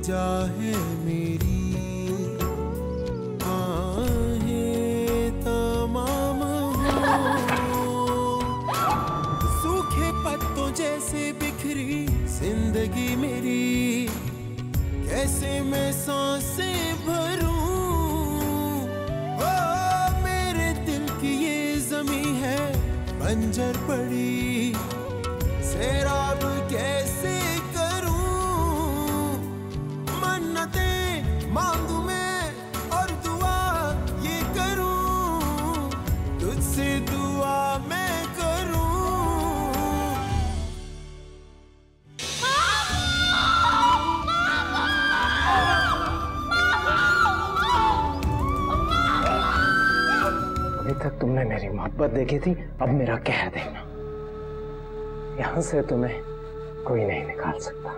वजह है मेरी, आहें तमाम सूखे पत्तों जैसे बिखरी जिंदगी मेरी, कैसे मैं सांसें भरूं। ओ मेरे दिल की ये ज़मीं है बंजर पड़ी, सैराब कैसे करूं। मन्नतें मांगू मैं और दुआ ये करूं, तुझसे दुआ मैं करूं। अभी तक तुमने मेरी मोहब्बत देखी थी, अब मेरा कहर देखना। यहाँ से तुम्हें कोई नहीं निकाल सकता।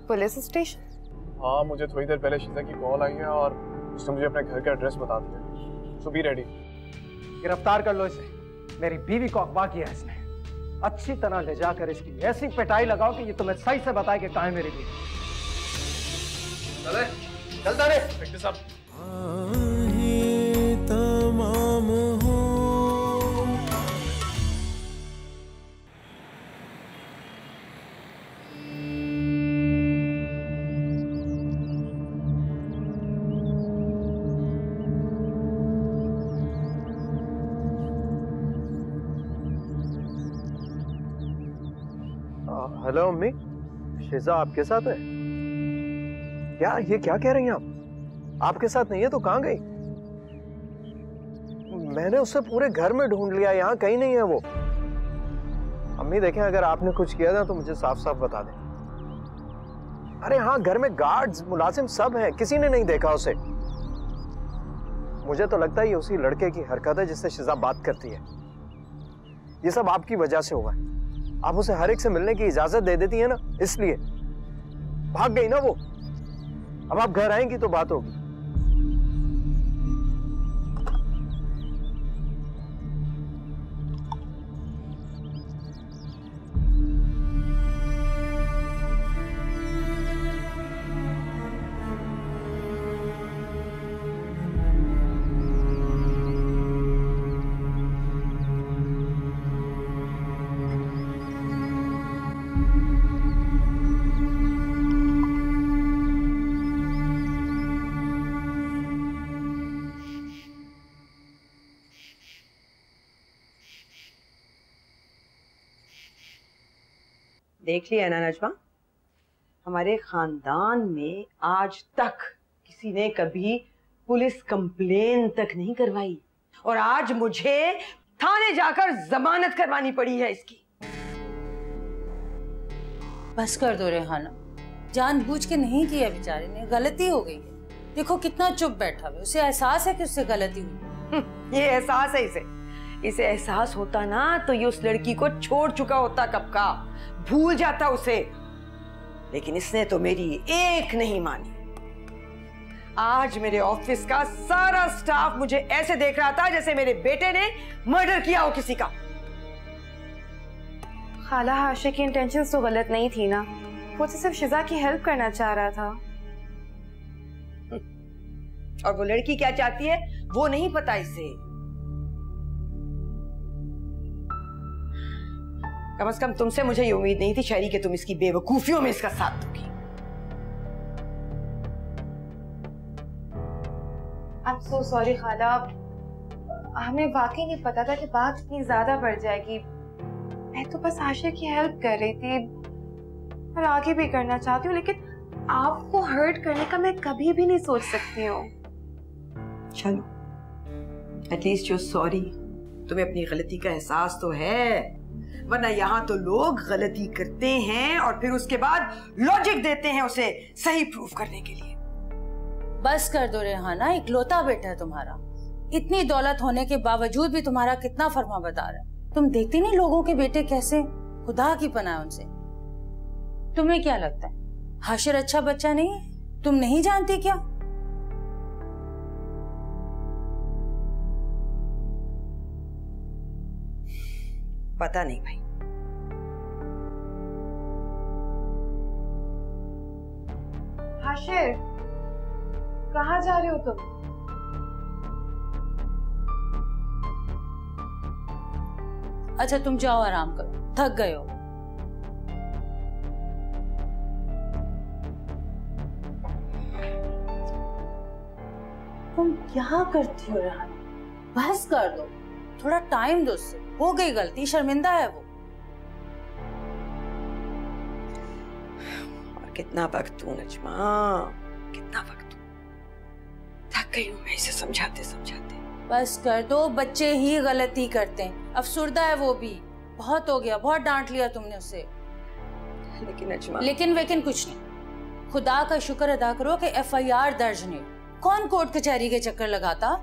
Police station? हाँ, मुझे थोड़ी देर पहले शीजा की कॉल आई है और उसने मुझे अपने घर का एड्रेस बता दिया। सो बी रेडी। गिरफ्तार कर लो इसे। मेरी बीवी को अगवा किया इसने। अच्छी तरह ले जाकर इसकी ऐसी पिटाई लगाओ कि ये तुम्हें सही से बताए कि कहाँ है मेरी बीवी। चले, चलता रे। इंस्पेक्टर साहब। आहें तमाम हो। हेलो अम्मी, शीजा आपके साथ है क्या? ये क्या कह रही हैं आप? आपके साथ नहीं है तो कहाँ गई? मैंने उसे पूरे घर में ढूंढ लिया, यहाँ कहीं नहीं है वो। अम्मी देखें, अगर आपने कुछ किया था तो मुझे साफ साफ बता दें। अरे हाँ, घर में गार्ड्स मुलाजिम सब हैं, किसी ने नहीं देखा उसे। मुझे तो लगता है ये उसी लड़के की हरकत है जिससे शीजा बात करती है। ये सब आपकी वजह से हुआ है। आप उसे हर एक से मिलने की इजाजत दे देती है ना, इसलिए भाग गई ना वो। अब आप घर आएंगी तो बात होगी। देख लिया ना नजमा, हमारे खानदान में आज तक किसी ने कभी पुलिस कंप्लेन तक नहीं करवाई और आज मुझे थाने जाकर जमानत करवानी पड़ी है इसकी। बस कर दो रेहाना, जानबूझ के नहीं किया, बेचारे ने गलती हो गई है। देखो कितना चुप बैठा है, उसे एहसास है कि उससे गलती हुई। ये एहसास है इसे एहसास होता ना तो ये उस लड़की को छोड़ चुका होता कब का, भूल जाता उसे। लेकिन इसने तो मेरी एक नहीं मानी। आज मेरे ऑफिस का सारा स्टाफ मुझे ऐसे देख रहा था जैसे मेरे बेटे ने मर्डर किया हो किसी का। खाला, हाशिर की इंटेंशंस तो गलत नहीं थी ना, वो तो सिर्फ शिजा की हेल्प करना चाह रहा था। और वो लड़की क्या चाहती है वो नहीं पता इसे। कम से कम तुमसे मुझे ये उम्मीद नहीं थी शहरी कि तुम इसकी बेवकूफियों में इसका साथ दोगी। I'm so sorry खाला, हमें वाकई नहीं पता था कि बात इतनी ज्यादा बढ़ जाएगी। मैं तो बस आशिर की हेल्प कर रही थी और आगे भी करना चाहती हूँ, लेकिन आपको हर्ट करने का मैं कभी भी नहीं सोच सकती हूँ। चलो, एटलीस्ट you're सॉरी, तुम्हें अपनी गलती का एहसास तो है, वरना यहाँ तो लोग गलती करते हैं और फिर उसके बाद लॉजिक देते हैं उसे सही प्रूफ करने के लिए। बस कर दो रेहाना, इकलौता बेटा है तुम्हारा, इतनी दौलत होने के बावजूद भी तुम्हारा कितना फर्मा बता रहा है। तुम देखती नहीं लोगों के बेटे कैसे, खुदा की पनाह है उनसे। तुम्हें क्या लगता है हाशिर अच्छा बच्चा नहीं है? तुम नहीं जानती क्या? पता नहीं भाई। हाशिर, कहाँ जा रहे हो तुम? अच्छा तुम जाओ, आराम करो, थक गए हो। तुम क्या करती हो रेहान? बस कर दो, थोड़ा टाइम दो उससे। हो गई गलती, शर्मिंदा है वो। और कितना वक्त दूं नजमा, कितना वक्त दूं? थक गई हूं मैं इसे समझाते समझाते। बस कर दो, बच्चे ही गलती करते हैं, अफसुर्दा है वो भी। बहुत हो गया, बहुत डांट लिया तुमने उसे। लेकिन नजमा, लेकिन वेकिन कुछ नहीं। खुदा का शुक्र अदा करो कि FIR दर्ज नहीं। कौन कोर्ट कचहरी के चक्कर लगाता?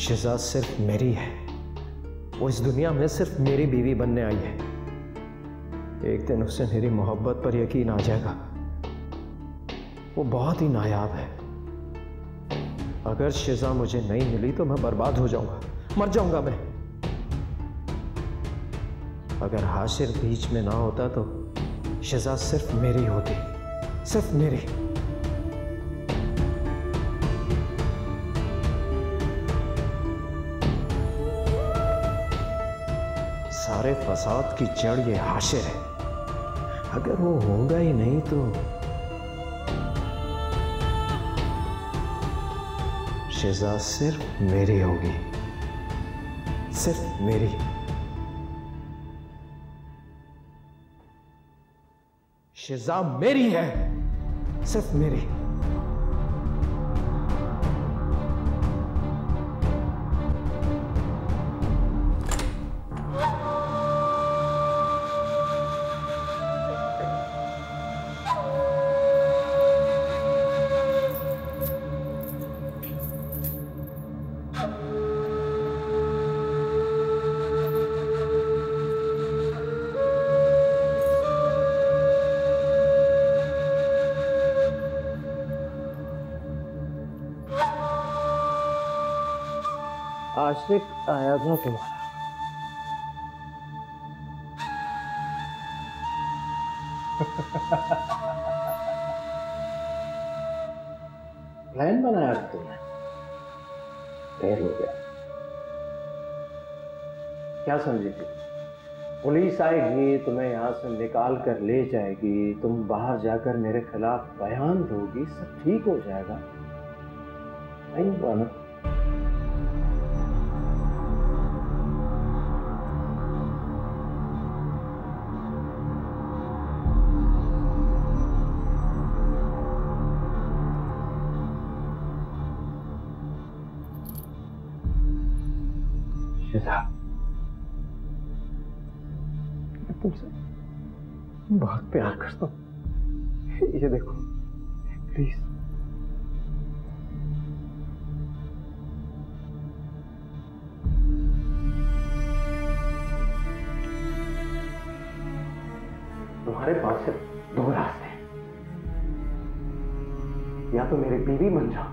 शिजा सिर्फ मेरी है, वो इस दुनिया में सिर्फ मेरी बीवी बनने आई है। एक दिन उसे मेरी मोहब्बत पर यकीन आ जाएगा। वो बहुत ही नायाब है। अगर शिजा मुझे नहीं मिली तो मैं बर्बाद हो जाऊंगा, मर जाऊंगा मैं। अगर हाशिर बीच में ना होता तो शिजा सिर्फ मेरी होती, सिर्फ मेरी। सारे फसाद की जड़ ये हाशिर है। अगर वो होगा ही नहीं तो शिजा सिर्फ मेरी होगी, सिर्फ मेरी। शिजा मेरी है, सिर्फ मेरी। आशिक आया था तुम्हारा। प्लान बनाया तुमने? फेल हो गया। क्या समझी थी? पुलिस आएगी, तुम्हें यहां से निकाल कर ले जाएगी, तुम बाहर जाकर मेरे खिलाफ बयान दोगी, सब ठीक हो जाएगा। नहीं हुआ ना? तुमसे बहुत प्यार करता हूं। ये देखो प्लीज। तुम्हारे पास सिर्फ दो रास्ते हैं, या तो मेरी बीवी बन जाओ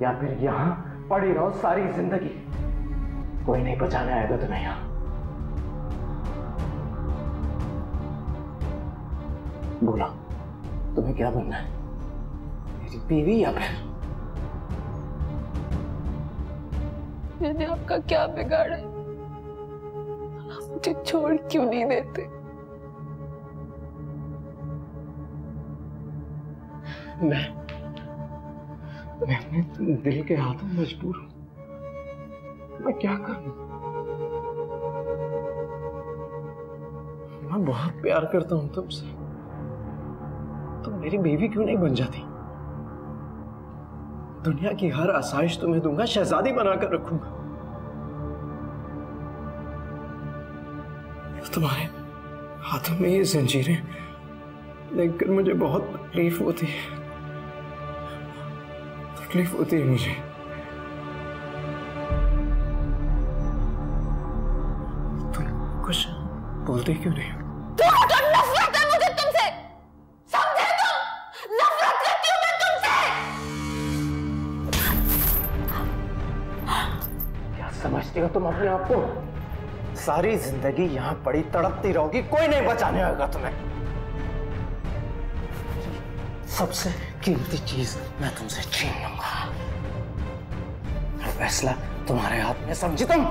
या फिर यहां पड़ी रहो सारी जिंदगी। कोई नहीं बचाने आएगा तुम्हें यहां। बोला तुम्हें क्या बनना है, मेरी बीवी या फिर? मैंने आपका क्या बिगाड़ा है? आप मुझे छोड़ क्यों नहीं देते? मैं अपने दिल के हाथों मजबूर हूं। मैं क्या करूं? मैं बहुत प्यार करता हूं तुमसे। तुम मेरी बीवी क्यों नहीं बन जाती? दुनिया की हर आसाइश तुम्हें दूंगा, शहजादी बनाकर रखूंगा। तुम्हारे हाथों में ये जंजीरें देखकर मुझे बहुत तकलीफ होती है, तकलीफ होती है मुझे। तुम कुछ बोलते क्यों नहीं? नफरत है मुझे तुमसे, समझे तुम? नफरत करती हूं मैं तुमसे। क्या समझती हो तुम अपने आप को? सारी जिंदगी यहां पड़ी तड़पती रहोगी, कोई नहीं बचाने आएगा तुम्हें। सबसे कीमती चीज मैं तुमसे छीन लूंगा। फैसला तुम्हारे हाथ में, समझी तुम?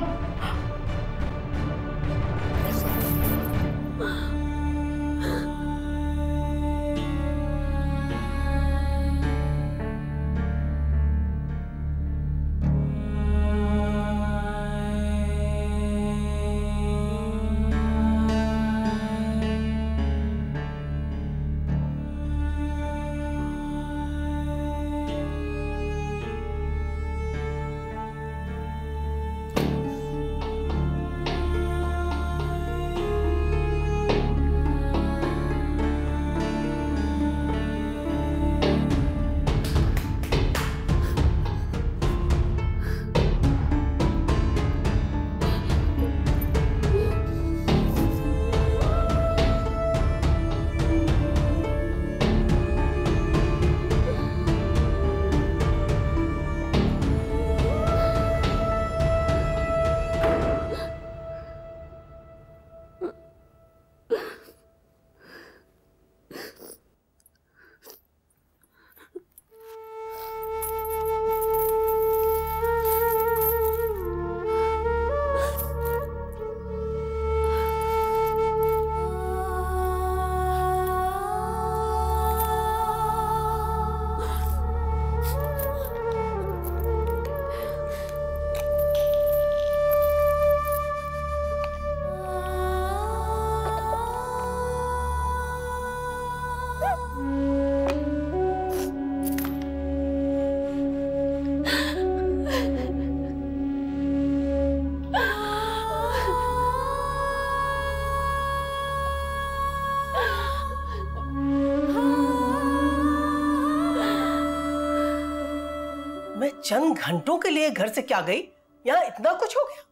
चंद घंटों के लिए घर से क्या गई, यहाँ इतना कुछ हो गया?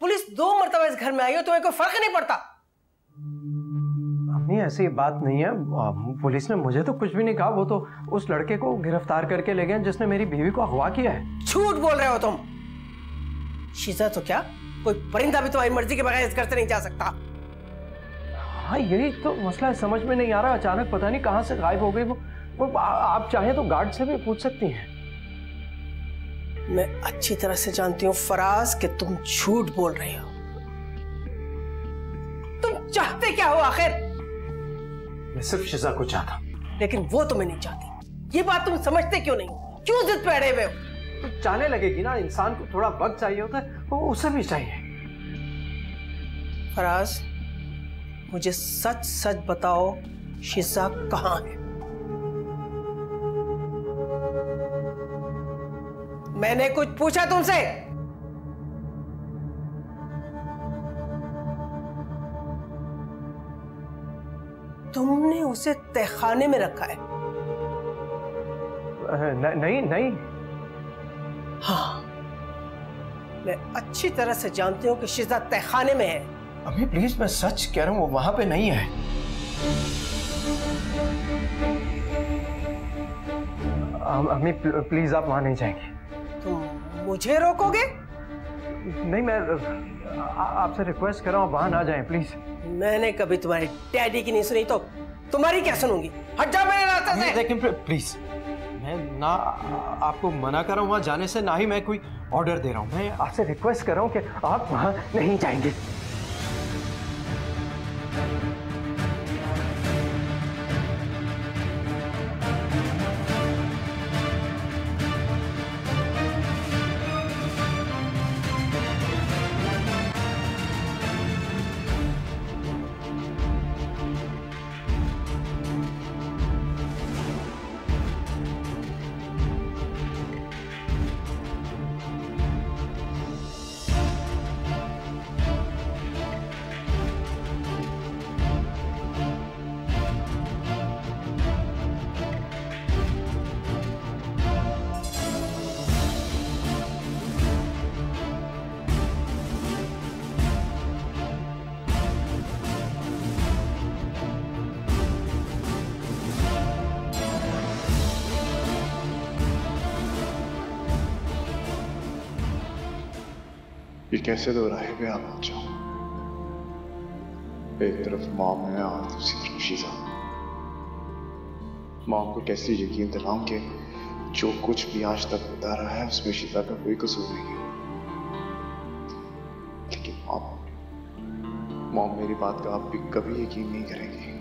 पुलिस 2 मरतबा इस घर में आई हो, तुम्हें कोई फर्क नहीं पड़ता? अम्मी ऐसी बात नहीं है, पुलिस ने मुझे तो कुछ भी नहीं कहा। वो तो उस लड़के को गिरफ्तार करके ले गए जिसने मेरी बीवी को अगवा किया है। झूठ बोल रहे हो तुम। शीजा तो क्या कोई परिंदा भी तुम्हारी मर्जी के बगैर इस घर से नहीं जा सकता? हाँ यही तो मसला है, समझ में नहीं आ रहा। अचानक पता नहीं कहां से गायब हो गई वो। आप चाहें तो गार्ड से भी पूछ सकती हैं। मैं अच्छी तरह से जानती हूँ फराज कि तुम झूठ बोल रहे हो। तुम चाहते क्या हो आखिर? मैं सिर्फ शिजा को चाहता, लेकिन वो तुम्हें नहीं चाहती। ये बात तुम समझते क्यों नहीं? क्यों जिद पे अड़े हुए हो? तो चाहने लगेगी ना, इंसान को थोड़ा वक्त चाहिए होता है, वो उसे भी चाहिए। फराज मुझे सच सच बताओ, शिजा कहाँ है? मैंने कुछ पूछा तुमसे? तुमने उसे तहखाने में रखा है? नहीं नहीं। हाँ, मैं अच्छी तरह से जानती हूं कि शिजा तहखाने में है। अभी प्लीज, मैं सच कह रहा हूं, वो वहां पे नहीं है। अम्मी प्लीज, आप वहां नहीं जाएंगे। तुम मुझे रोकोगे? नहीं, मैं आपसे रिक्वेस्ट कर रहा हूं, वहां ना जाएं प्लीज। मैंने कभी तुम्हारी डैडी की नहीं सुनी तो तुम्हारी क्या सुनूंगी? हट जाओ मेरे रास्ते से। लेकिन प्लीज, मैं ना आपको मना कर रहा हूं वहां जाने से, ना ही मैं कोई ऑर्डर दे रहा हूं। मैं आपसे रिक्वेस्ट कर रहा हूं कि आप वहां नहीं जाएंगे। कैसे दो राहे पे आप पहुंच जाऊं। एक तरफ मॉम है और दूसरी तरफ शीजा। मॉम को कैसे यकीन दिलाऊं कि जो कुछ भी आज तक बता रहा है उसमें शीजा का कोई कसूर नहीं है। लेकिन मॉम मेरी बात का आप भी कभी यकीन नहीं करेंगे।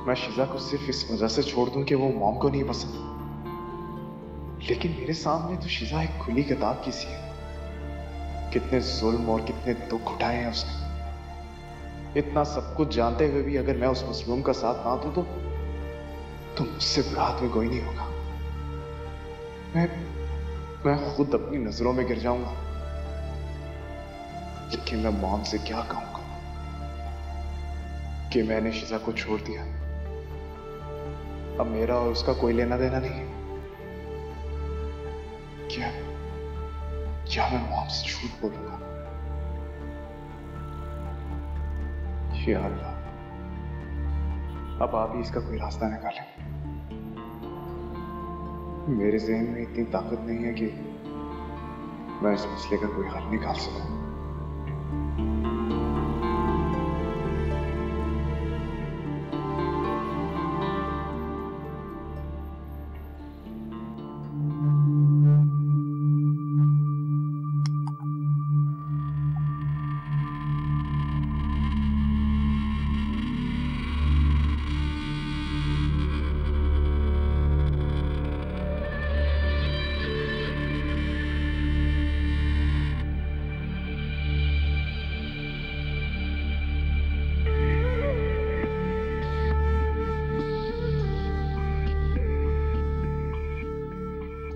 मैं शीजा को सिर्फ इस वजह से छोड़ दूं कि वो मॉम को नहीं पसंद, लेकिन मेरे सामने तो शीजा एक खुली किताब की सी है। कितने जुल्म और कितने दुख उठाए हैं उसने। इतना सब कुछ जानते हुए भी अगर मैं उस मजलूम का साथ ना दूं तो मुझसे बुरा आदमी कोई नहीं होगा। मैं खुद अपनी नजरों में गिर जाऊंगा। लेकिन मैं मॉम से क्या कहूंगा कि मैंने शीजा को छोड़ दिया। अब मेरा और उसका कोई लेना देना नहीं है। क्या मैं मॉम से झूठ बोलूंगा? या अल्लाह, अब आप ही इसका कोई रास्ता निकालें। मेरे जहन में इतनी ताकत नहीं है कि मैं इस मसले का कोई हल निकाल सकूं।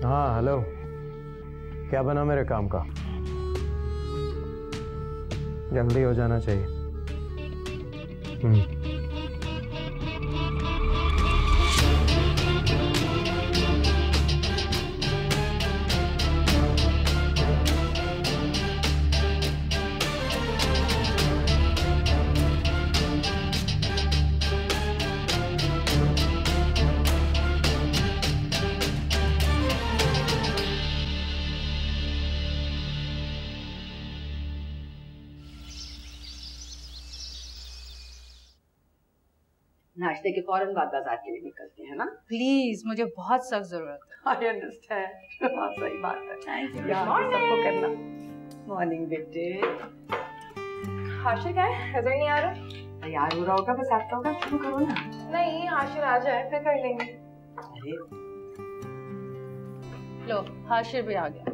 हाँ हेलो, क्या बना मेरे काम का? जल्दी हो जाना चाहिए। नाश्ते के फौरन बाद बाजार के लिए निकलते हैं ना। प्लीज, मुझे बहुत सख्त जरूरत है। I understand. हाँ सही बात है। Thank you. सबको करना। मॉर्निंग बेटे। हाशिर क्या है? नजर नहीं आ रहा। तैयार हो रहा होगा, बस आपका होगा, शुरू करो ना। नहीं, हाशिर आ जाए फिर कर लेंगे। अरे लो, हाशिर भी आ गया।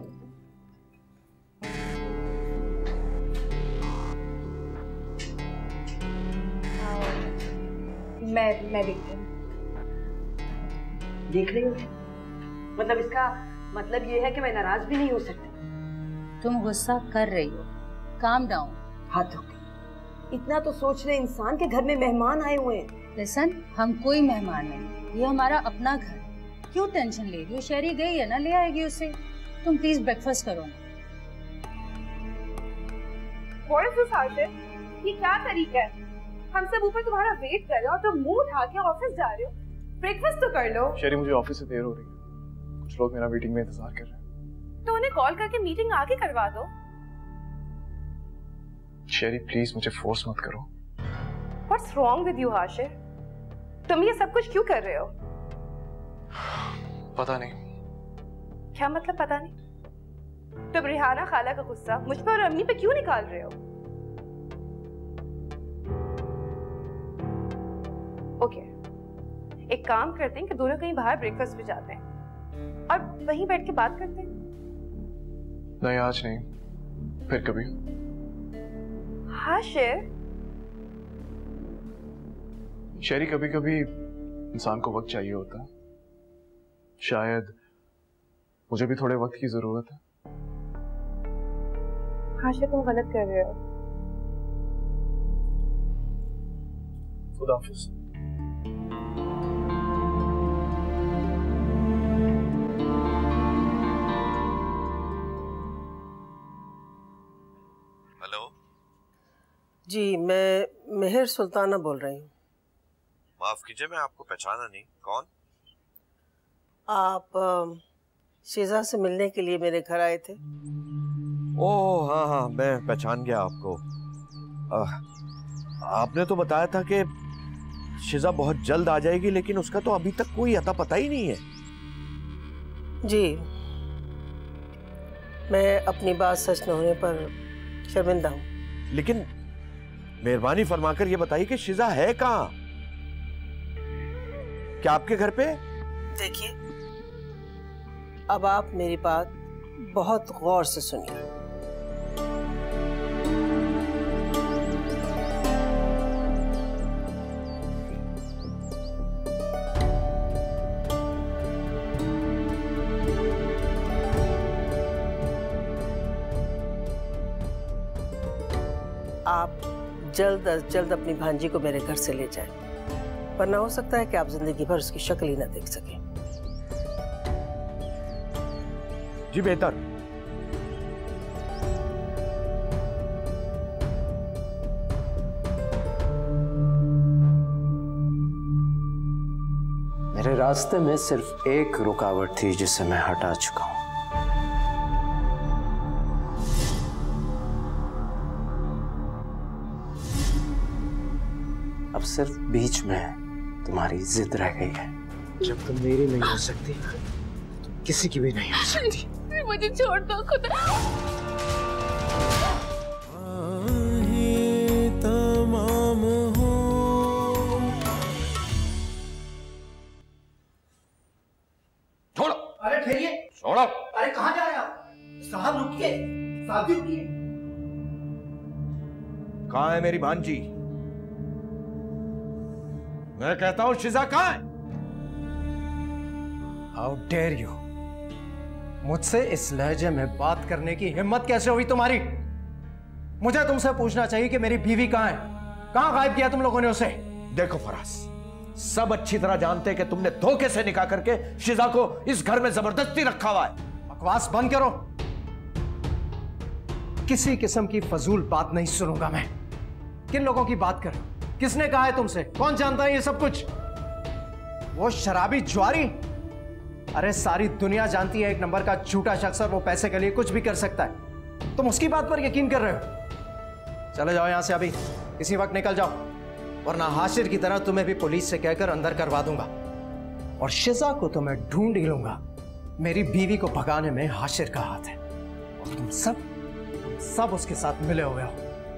मैं देखती हूँ। देख रही हो? मतलब इसका मतलब ये है कि मैं नाराज भी नहीं हो सकती। तुम गुस्सा कर रही हो। Calm down. हाथ धो के। इतना तो सोच ले, इंसान के घर में मेहमान आए हुए हैं। लिसन, हम कोई मेहमान नहीं, ये हमारा अपना घर। क्यों टेंशन ले रही हो? शहरी गई है ना, ले आएगी उसे। तुम प्लीज ब्रेकफास्ट करो ना। What is this, Hashir? ये क्या तरीका है? हम सब ऊपर तुम्हारा वेट कर रहे हो और तुम मुंह उठा के ऑफिस जा रहे हो। ब्रेकफास्ट तो कर लो। शेरी, मुझे ऑफिस से देर हो रही है। कुछ लोग मेरा मीटिंग में इंतजार कर रहे हैं। तो उन्हें कॉल करके मीटिंग आगे करवा दो। शेरी प्लीज मुझे फोर्स मत करो। What's wrong with you, Hashir? तुम ये सब कुछ क्यों कर रहे हो? पता नहीं। क्या मतलब पता नहीं? तुम रिहाना खाला का गुस्सा मुझ पर और अम्मी पे क्यों निकाल रहे हो? ओके, एक काम करते हैं कि दोनों कहीं बाहर ब्रेकफास्ट पे जाते हैं और वहीं बैठ के बात करते हैं। नहीं आज नहीं, फिर कभी। हाशिर, शेरी कभी कभी इंसान को वक्त चाहिए होता है। शायद मुझे भी थोड़े वक्त की जरूरत है। हाशिर तुम गलत कर रहे हो। खुदा हाफिज। हेलो जी, मैं मेहर सुल्ताना बोल रही हूँ। माफ कीजिए, मैं आपको पहचाना नहीं। कौन? आप शीजा से मिलने के लिए मेरे घर आए थे। ओह हाँ हाँ, मैं पहचान गया आपको। आपने तो बताया था कि शिजा बहुत जल्द आ जाएगी, लेकिन उसका तो अभी तक कोई अता पता ही नहीं है। जी, मैं अपनी बात सच न होने पर शर्मिंदा हूँ। लेकिन मेहरबानी फरमाकर ये बताइए कि शिजा है कहाँ? क्या आपके घर पे? देखिए, अब आप मेरी बात बहुत गौर से सुनिए। आप जल्द अज जल्द अपनी भांजी को मेरे घर से ले जाएं, वरना हो सकता है कि आप जिंदगी भर उसकी शक्ल ही ना देख सकें। जी बेहतर। मेरे रास्ते में सिर्फ एक रुकावट थी जिसे मैं हटा चुका हूं। अब सिर्फ बीच में तुम्हारी जिद रह गई है। जब तुम मेरी नहीं हो सकती, तुम किसी की भी नहीं हो सकती। मुझे छोड़ दो खुदा। तमाम हो। छोड़ो। अरे ठहरिए। छोड़ो। अरे कहाँ जा रहे हैं आप? साहब रुकिए, साहब जी रुकिए। कहाँ है मेरी भांजी? मैं कहता हूं शिजा कहाँ है? How dare you! मुझसे इस लहजे में बात करने की हिम्मत कैसे हुई तुम्हारी? मुझे तुमसे पूछना चाहिए कि मेरी बीवी कहाँ है? कहाँ गायब किया तुम लोगों ने उसे? देखो फराज, सब अच्छी तरह जानते हैं कि तुमने धोखे से निकाह करके शिजा को इस घर में जबरदस्ती रखा हुआ है। बकवास बंद करो। किसी किस्म की फजूल बात नहीं सुनूंगा मैं। किन लोगों की बात कर रहे हो? किसने कहा है तुमसे? कौन जानता है ये सब कुछ? वो शराबी ज्वारी? अरे सारी दुनिया जानती है एक नंबर का झूठा शख्स, और वो पैसे के लिए कुछ भी कर सकता है। तुम उसकी बात पर यकीन कर रहे हो? चले जाओ यहां से अभी, इसी वक्त निकल जाओ, वरना हाशिर की तरह तुम्हें भी पुलिस से कहकर अंदर करवा दूंगा। और शिजा को तो मैं ढूंढ ही लूंगा। मेरी बीवी को भगाने में हाशिर का हाथ है, और तुम सब उसके साथ मिले हुए हो।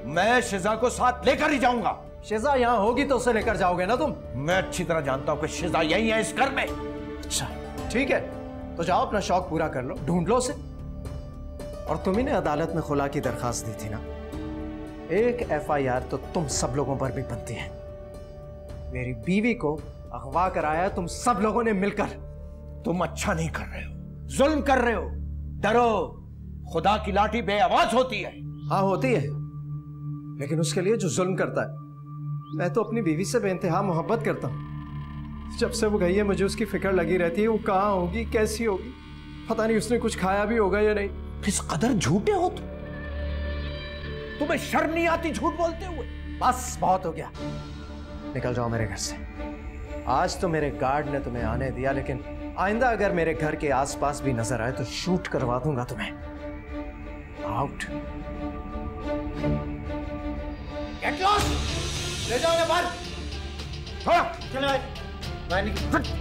मैं शिजा को साथ लेकर ही जाऊंगा। शिजा यहाँ होगी तो उसे लेकर जाओगे ना तुम? मैं अच्छी तरह जानता हूं कि शिजा यही है इस घर में। अच्छा ठीक है, तो जाओ अपना शौक पूरा कर लो, ढूंढ लो उसे। और तुम्ही ने अदालत में खुला की दरखास्त दी थी ना, एक FIR तो तुम सब लोगों पर भी बनती है। मेरी बीवी को अगवा कराया तुम सब लोगों ने मिलकर। तुम अच्छा नहीं कर रहे हो, जुल्म कर रहे हो। डरो, खुदा की लाठी बेआवाज होती है। हाँ होती है, लेकिन उसके लिए जो जुल्म करता है, मैं तो अपनी बीवी से बेइंतहा मोहब्बत करता हूँ। जब से वो गई है मुझे उसकी फिक्र लगी रहती है, वो कहाँ होगी, कैसी होगी, पता नहीं उसने कुछ खाया भी होगा या नहीं। किस कदर झूठे हो तुम्हें शर्म नहीं आती झूठ बोलते हुए? बस बहुत हो गया, निकल जाओ मेरे घर से। आज तो मेरे गार्ड ने तुम्हें आने दिया, लेकिन आइंदा अगर मेरे घर के आसपास भी नजर आए तो शूट करवा दूंगा तुम्हें। आउट। Get lost. ले जाओ इन्हें बाहर। चलो बाहर निकल।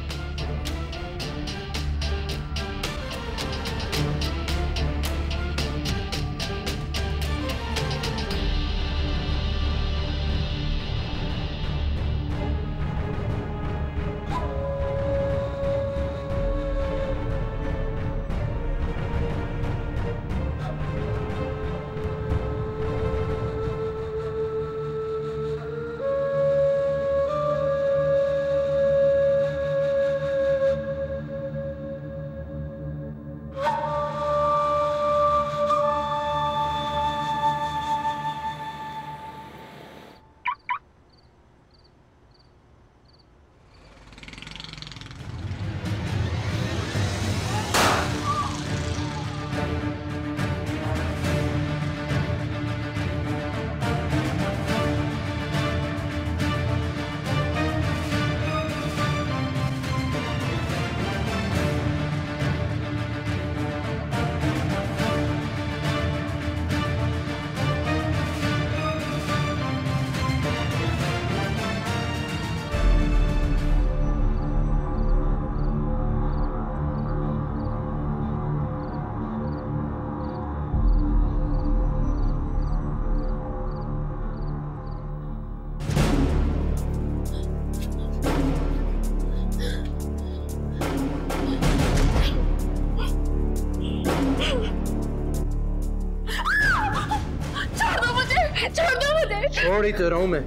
छोड़ ही तो रहा हूं मैं,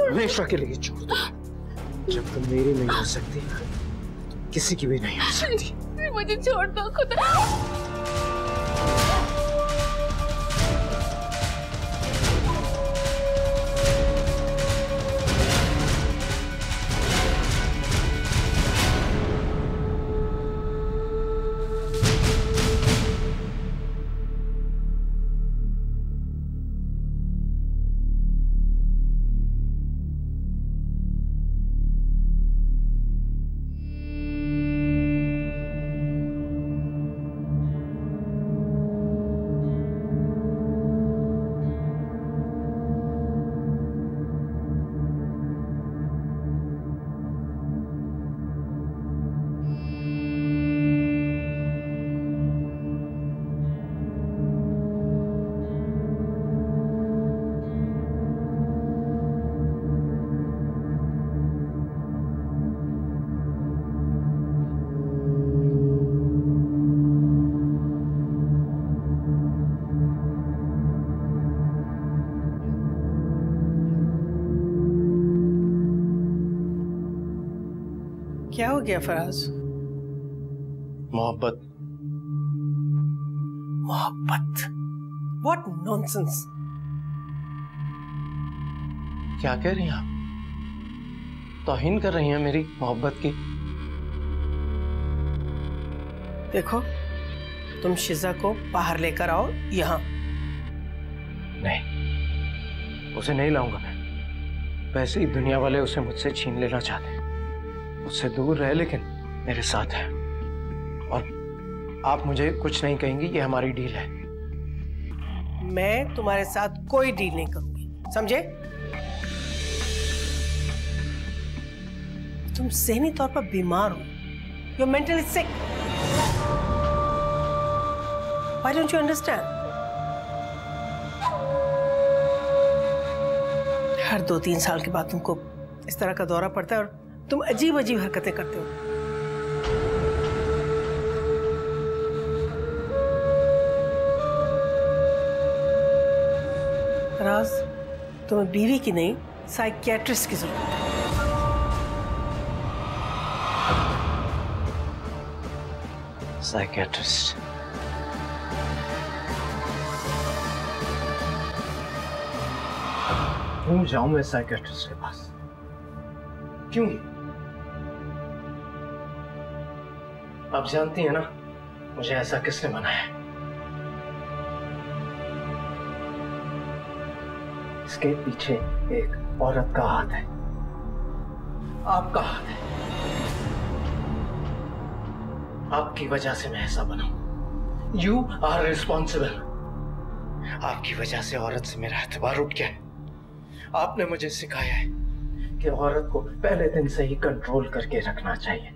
हमेशा के लिए छोड़ दूंगा। जब तुम मेरी नहीं हो सकती तो किसी की भी नहीं हो सकती। मुझे छोड़ दो खुदा। क्या हो गया फराज? मोहब्बत। मोहब्बत? What nonsense! क्या कह रही हैं आप? तौहीन कर रही हैं मेरी मोहब्बत की। देखो, तुम शिजा को बाहर लेकर आओ यहाँ। नहीं, उसे नहीं लाऊंगा मैं। वैसे ही दुनिया वाले उसे मुझसे छीन लेना चाहते हैं। मुझसे दूर रहे लेकिन मेरे साथ है। और आप मुझे कुछ नहीं कहेंगी, ये हमारी डील है। मैं तुम्हारे साथ कोई डील नहीं करूंगी, समझे? तुम ज़हनी तौर पर बीमार हो। You're mentally sick. Why don't you understand? हर 2-3 साल के बाद तुमको इस तरह का दौरा पड़ता है और तुम अजीब अजीब हरकतें करते हो। राज, तुम्हें बीवी की नहीं, साइकियाट्रिस्ट की जरूरत है। साइकियाट्रिस्ट? क्यों जाऊं मैं साइकियाट्रिस्ट के पास? क्यों? आप जानती हैं ना मुझे ऐसा किसने बनाया है? इसके पीछे एक औरत का हाथ है, आपका हाथ है। आपकी वजह से मैं ऐसा बना। You are responsible. आपकी वजह से औरत से मेरा एतबार उठ गया है। आपने मुझे सिखाया है कि औरत को पहले दिन से ही कंट्रोल करके रखना चाहिए,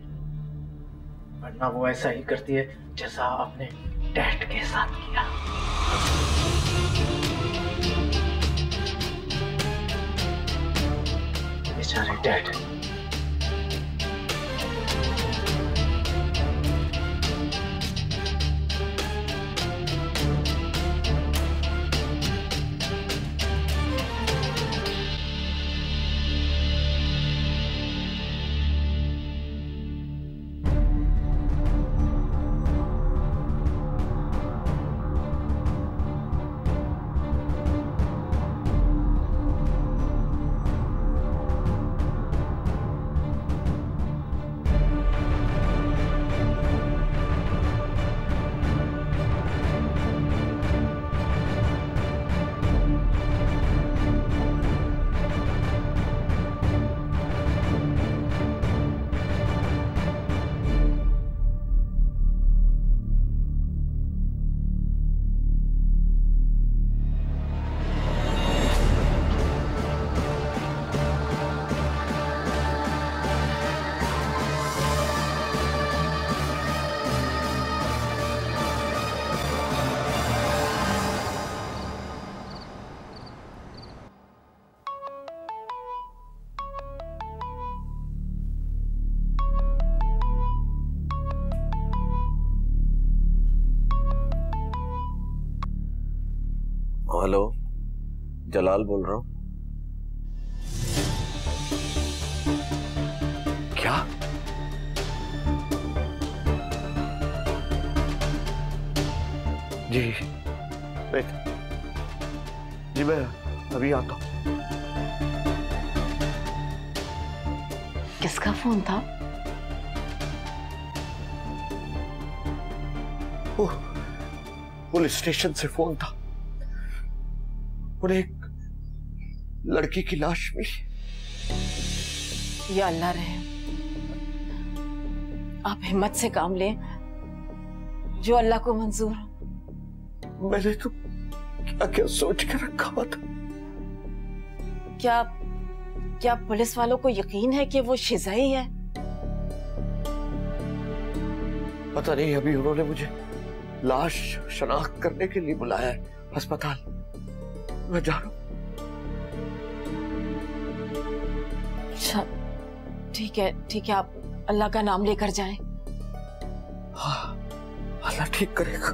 वरना वो ऐसा ही करती है जैसा आपने डैड के साथ किया। बेचारे डैड। हेलो, जलाल बोल रहा हूँ। जी वेट, जी मैं अभी आता हूँ। किसका फोन था? पुलिस स्टेशन से फोन था। उन्हें एक लड़की की लाश मिली। या अल्लाह रहे, आप हिम्मत से काम लें, जो अल्लाह को मंजूर हो। मैंने तो क्या क्या सोच कर रखा हुआ था। क्या पुलिस वालों को यकीन है कि वो शिजा ही है? पता नहीं, अभी उन्होंने मुझे लाश शनाख्त करने के लिए बुलाया है अस्पताल। मैं जा रहा हूं। अच्छा ठीक है, आप अल्लाह का नाम लेकर जाएं। हाँ, अल्लाह ठीक करेगा।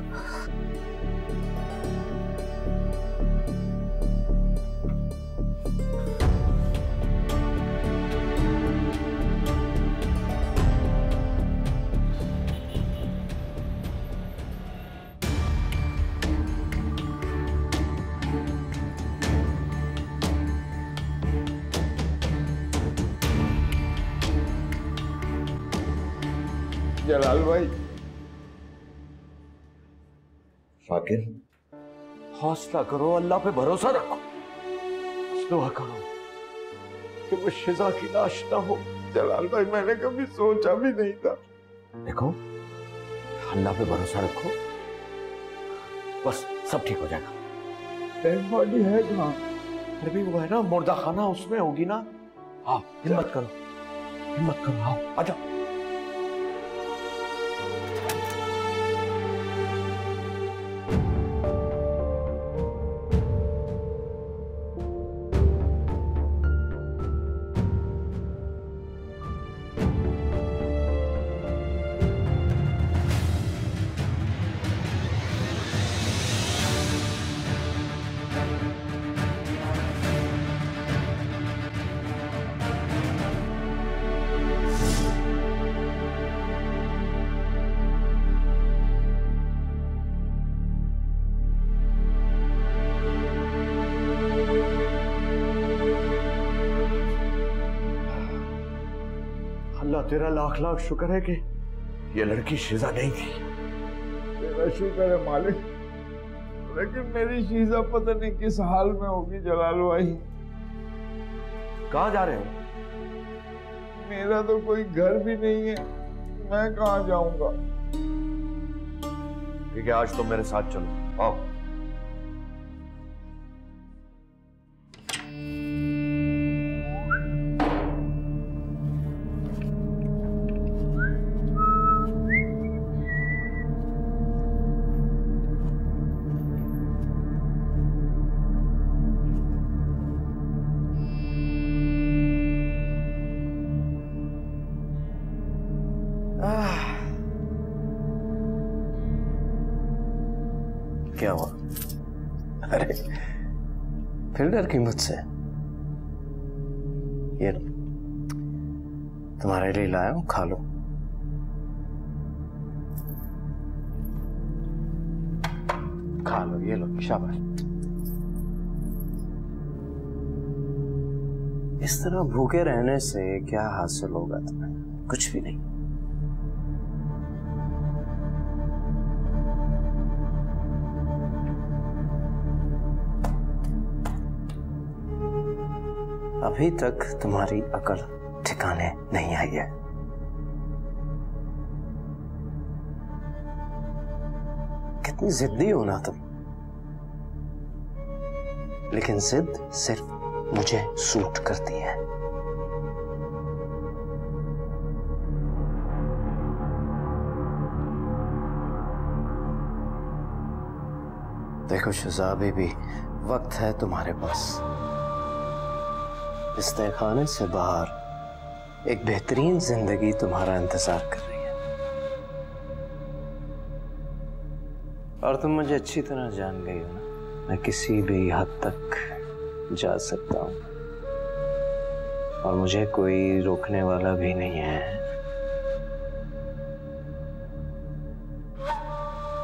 जलाल भाई, शाकिर हौसला करो, अल्लाह पे भरोसा रखो, दुआ करो कि वो शिजा की लाश ना हो। जलाल भाई मैंने कभी सोचा भी नहीं था। देखो, अल्लाह पे भरोसा रखो, बस सब ठीक हो जाएगा। डेड बॉडी है कहाँ? अरे भी वो है ना मुर्दा खाना, उसमें होगी ना। हाँ हिम्मत करो, हिम्मत करो, आओ आजा। अल्लाह तेरा लाख लाख शुक्र है कि ये लड़की शीजा नहीं थी। तेरा शुक्र है मालिक, लेकिन मेरी शीजा पता नहीं किस हाल में होगी जलाल भाई। कहाँ जा रहे हो? मेरा तो कोई घर भी नहीं है, मैं कहाँ जाऊंगा? ठीक है, आज तुम मेरे साथ चलो, आओ। क्या हुआ? अरे फिर डर की मुझसे? ये लो, तुम्हारे लिए लाया हूं, खा लो। खा लो, ये लो, शाबाश। इस तरह भूखे रहने से क्या हासिल होगा तुम्हें? कुछ भी नहीं। अभी तक तुम्हारी अकल ठिकाने नहीं आई है। कितनी जिद्दी हो ना तुम, लेकिन जिद सिर्फ मुझे सूट करती है। देखो शिजा, अभी भी वक्त है तुम्हारे पास। इस तहखाने से बाहर एक बेहतरीन जिंदगी तुम्हारा इंतजार कर रही है, और तुम मुझे अच्छी तरह जान गई हो ना, मैं किसी भी हद तक जा सकता हूं, और मुझे कोई रोकने वाला भी नहीं है।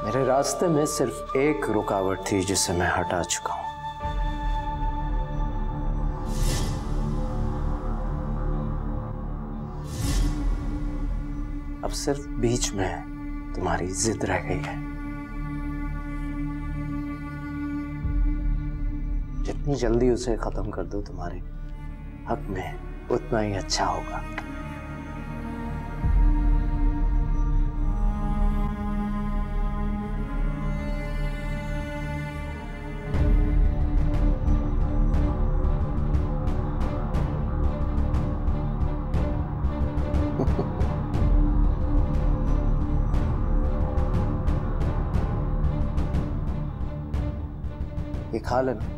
मेरे रास्ते में सिर्फ एक रुकावट थी जिसे मैं हटा चुका हूं। अब सिर्फ बीच में तुम्हारी जिद रह गई है। जितनी जल्दी उसे खत्म कर दो तुम्हारे हक में उतना ही अच्छा होगा। ये खा लेना।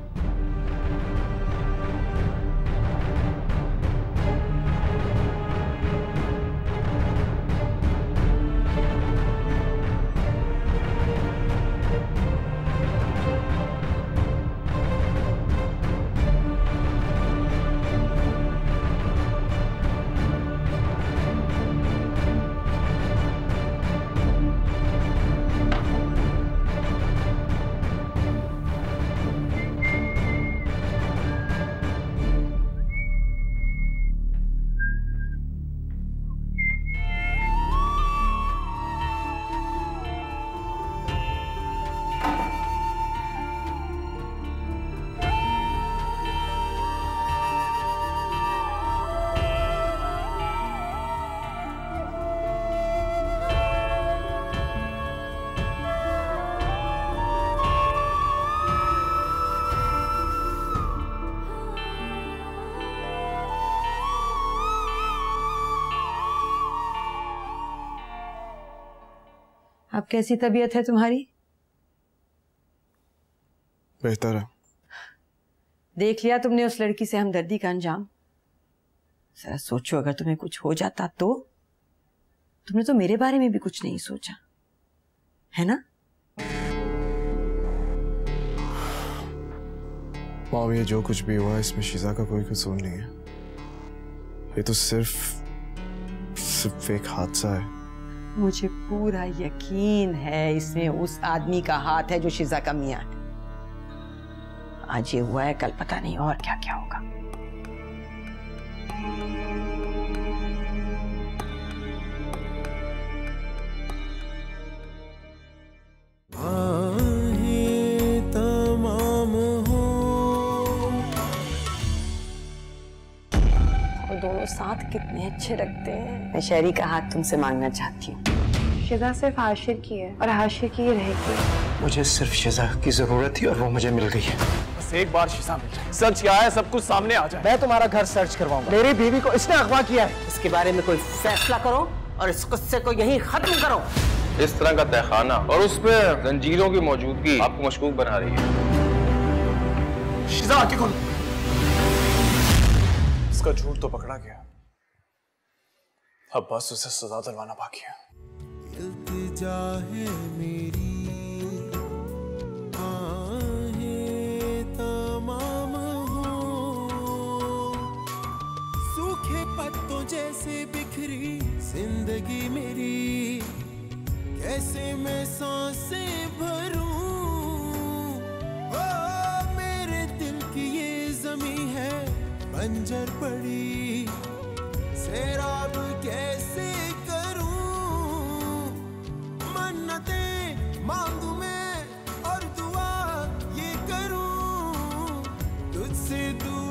अब कैसी तबीयत है तुम्हारी? बेहतर है। देख लिया तुमने उस लड़की से हमदर्दी का अंजाम? जरा सोचो, अगर तुम्हें कुछ हो जाता तो? तुमने तो मेरे बारे में भी कुछ नहीं सोचा, है ना? मॉम, ये जो कुछ भी हुआ इसमें शीजा का कोई कसूर नहीं है। ये तो सिर्फ एक हादसा है। मुझे पूरा यकीन है इसमें उस आदमी का हाथ है जो शीजा का मियां है। आज ये हुआ है, कल पता नहीं और क्या क्या होगा। दोनों साथ कितने अच्छे लगते हैं। मैं शहरी का हाथ तुमसे मांगना चाहती हूँ। शिजा सिर्फ आशिर की है और आशिर की ही रहेगी। मुझे सिर्फ शिजा की जरूरत थी और वो मुझे मिल गई है। बस एक बार शिजा मिल जाए, सच क्या है सब कुछ सामने आ जाए। मैं तुम्हारा घर सर्च करवाऊंगा। मेरी बीवी को इसने अगवा किया है। इसके बारे में कोई फैसला करो और इस गुस्से को यहीं खत्म करो। इस तरह का तहखाना और उस पे जंजीरों की मौजूदगी आपको मशकूक बना रही है। शिजा आके खोलो। इसका झूठ तो पकड़ा गया, अब बस उसे सजा दिलवाना बाकी है। इल्तिजा है मेरी, आहें तमाम हो, सूखे पत्तों जैसे बिखरी जिंदगी मेरी, कैसे मैं सांसें भरूं। ओ मेरे दिल की ये ज़मीं है बंजर पड़ी, सैराब कैसे करूं। मन्नतें मांगू मैं और दुआ ये करूं, तुझसे दुआ